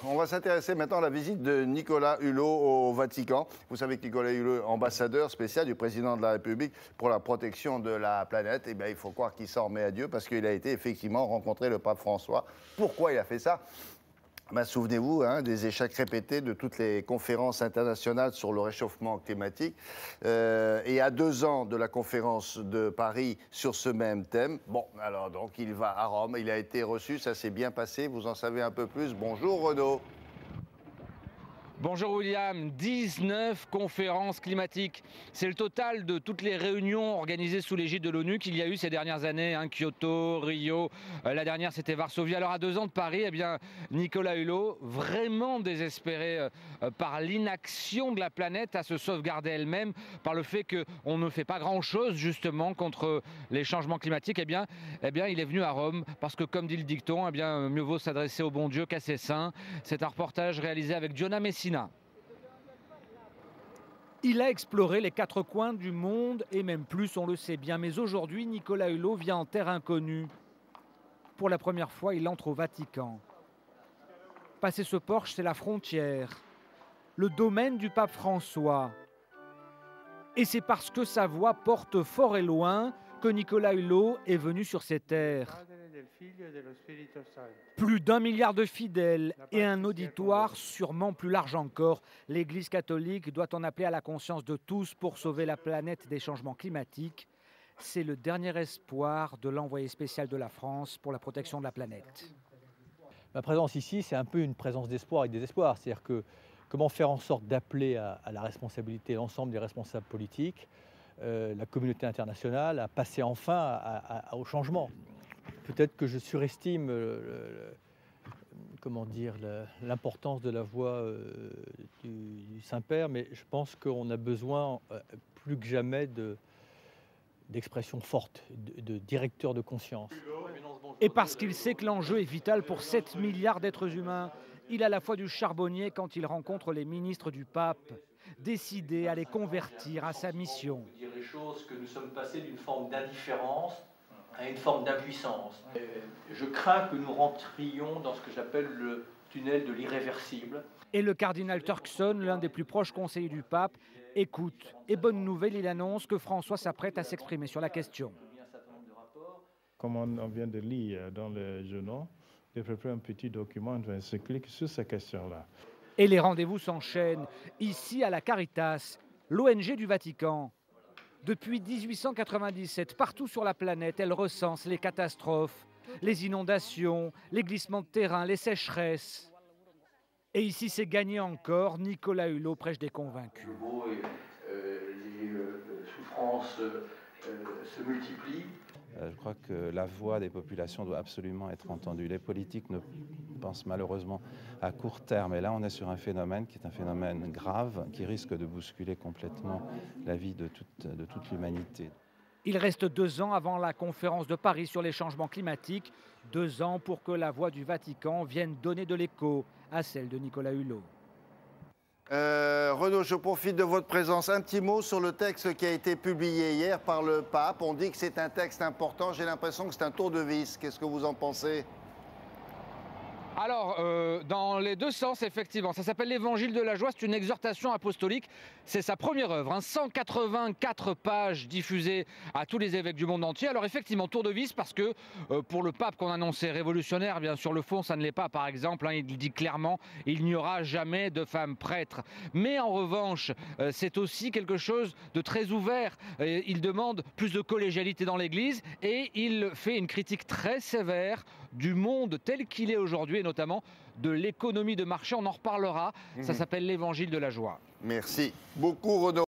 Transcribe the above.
On va s'intéresser maintenant à la visite de Nicolas Hulot au Vatican. Vous savez que Nicolas Hulot est ambassadeur spécial du président de la République pour la protection de la planète. Eh bien, il faut croire qu'il s'en remet à Dieu parce qu'il a été effectivement rencontrer le pape François. Pourquoi il a fait ça ? Souvenez-vous des échecs répétés de toutes les conférences internationales sur le réchauffement climatique. Et à 2 ans de la conférence de Paris sur ce même thème, alors donc il va à Rome, il a été reçu, ça s'est bien passé, vous en savez un peu plus. Bonjour Renaud. Bonjour William, 19 conférences climatiques. C'est le total de toutes les réunions organisées sous l'égide de l'ONU qu'il y a eu ces dernières années, Kyoto, Rio, la dernière c'était Varsovie. Alors à 2 ans de Paris, eh bien, Nicolas Hulot, vraiment désespéré par l'inaction de la planète à se sauvegarder elle-même, par le fait qu'on ne fait pas grand-chose justement contre les changements climatiques, eh bien, il est venu à Rome parce que comme dit le dicton, mieux vaut s'adresser au bon Dieu qu'à ses saints. C'est un reportage réalisé avec Giona Messina. Il a exploré les 4 coins du monde et même plus, on le sait bien. Mais aujourd'hui, Nicolas Hulot vient en terre inconnue. Pour la première fois, il entre au Vatican. Passer ce porche, c'est la frontière, le domaine du pape François. Et c'est parce que sa voix porte fort et loin que Nicolas Hulot est venu sur ces terres. Plus d'1 milliard de fidèles et un auditoire sûrement plus large encore. L'Église catholique doit en appeler à la conscience de tous pour sauver la planète des changements climatiques. C'est le dernier espoir de l'envoyé spécial de la France pour la protection de la planète. Ma présence ici, c'est un peu une présence d'espoir et de désespoir. C'est-à-dire que comment faire en sorte d'appeler à la responsabilité l'ensemble des responsables politiques, la communauté internationale, à passer enfin au changement. Peut-être que je surestime l'importance de la voix du Saint-Père, mais je pense qu'on a besoin plus que jamais d'expressions fortes, de directeurs de conscience. Et parce qu'il sait que l'enjeu est vital pour 7 milliards d'êtres humains, il a la foi du charbonnier quand il rencontre les ministres du pape, décidés à les convertir à sa mission. Dire les choses que nous sommes passés d'une forme d'indifférence à une forme d'impuissance. Je crains que nous rentrions dans ce que j'appelle le tunnel de l'irréversible. Et le cardinal Turkson, l'un des plus proches conseillers du pape, écoute. Et bonne nouvelle, il annonce que François s'apprête à s'exprimer sur la question. Comme on vient de lire dans les journaux, j'ai préparé un petit document encyclique sur ces questions-là. Et les rendez-vous s'enchaînent. Ici, à la Caritas, l'ONG du Vatican. Depuis 1897, partout sur la planète, elle recense les catastrophes, les inondations, les glissements de terrain, les sécheresses. Et ici, c'est gagné encore. Nicolas Hulot prêche des convaincus. Le mot les souffrances se multiplient. Je crois que la voix des populations doit absolument être entendue. Les politiques ne pensent malheureusement à court terme. Et là, on est sur un phénomène qui est un phénomène grave, qui risque de bousculer complètement la vie de toute l'humanité. Il reste 2 ans avant la conférence de Paris sur les changements climatiques. 2 ans pour que la voix du Vatican vienne donner de l'écho à celle de Nicolas Hulot. Renaud, je profite de votre présence. Un petit mot sur le texte qui a été publié hier par le pape. On dit que c'est un texte important. J'ai l'impression que c'est un tour de vis. Qu'est-ce que vous en pensez ? Alors, dans les 2 sens, effectivement. Ça s'appelle l'Évangile de la joie. C'est une exhortation apostolique. C'est sa première œuvre. 184 pages diffusées à tous les évêques du monde entier. Alors, effectivement, tour de vis parce que pour le pape qu'on annonçait révolutionnaire, bien sur le fond, ça ne l'est pas. Par exemple, il dit clairement il n'y aura jamais de femmes prêtres. Mais en revanche, c'est aussi quelque chose de très ouvert. Il demande plus de collégialité dans l'Église et il fait une critique très sévère du monde tel qu'il est aujourd'hui, et notamment de l'économie de marché. On en reparlera. Ça s'appelle l'Évangile de la joie. Merci beaucoup, Renaud.